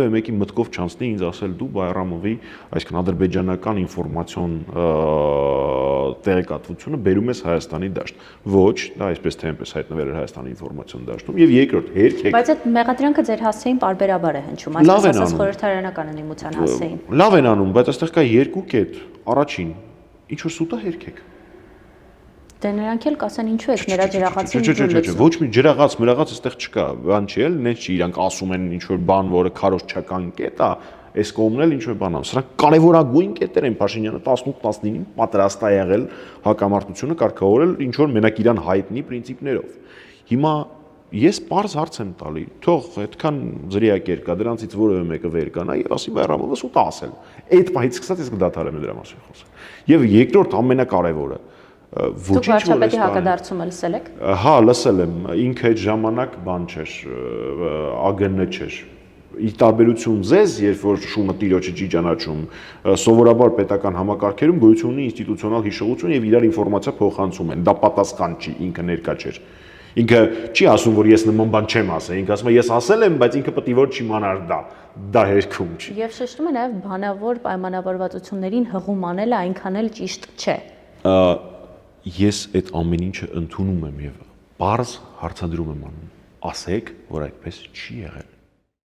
որևէ մեկի մտքով չանցնի ինձ ասել դու Բայրամովի, այսինքն ադրբեջանական ինֆորմացիոն տեղեկատվությունը բերում ես Հայաստանի դաշտ։ Ոչ, դա այսպես թե այնպես հայտնվել էր Հայաստանի ինֆորմացիոն դաշտում եւ երկրորդ հերքեք։ Բայց այդ մեղադրանքը ձեր հասցեին պարբերաբար է հնչում, այսպես ասած խորհրդարանական ընդդիմության հասցեին։ Լավ են անում, բայց այստեղ կա երկու կետ։ Առաջին, ինչ որ սուտա հերքեք։ Դե նրանք էլ կասեն ինչու եք նրա ջրաղացին։ Ոչ մի ջրաղաց, մրաղաց այստեղ չկա, բան չի էլ, նենց չի, իրանք ասում են ինչ որ բան, որը քարոզչական կետ է, այս կողմն էլ ինչ որ բան ա։ Սրանք կարևորագույն կետեր են, Փաշինյանը 18-19-ին պատրաստ է եղել հակամարտությունը կարգավորել ինչ որ մենակ իրան հայտնի պրինցիպներով։ Հիմա ես պարզ հարց եմ տալի, թող այդքան զրիակեր կա, դրանցից որևէ մեկը վեր կանա եւ ասի Բայրամովը սուտ է ասել։ Այդ պահից սկսած ես կդադարեմ դրա մասին խոսել։ Եվ երկրորդ ամենակարևորը Դուք վարչապետի հակադարձումը լսել եք։ Հա, լսել եմ, ինքը այդ ժամանակ բան չէր, ԱԳՆ չէր։ Ի տարբերություն ձեզ, երբ որ շունը տիրոջը չի ճանաչում, սովորաբար պետական համակարգերում գոյություն ունի ինստիտուցիոնալ հիշողություն եւ իրար ինֆորմացիա փոխանցում են, դա պատասխան չի, ինքը ներկա չէր։ Ինքը չի ասում, որ ես նման բան չեմ ասել, ինքը ասում է ես ասել եմ, բայց ինքը պետք է որ չիմանար դա հերքում չի։ Եվ շեշտում է նաեւ բանավոր պայմանավորվածություններին հղում անելը այնքան էլ ճիշտ չէ։ Ես այդ ամեն ինչը ընդունում եմ եւ բարձ հարցադրում եմ անում։ Ասեք, որ այդպես չի եղել։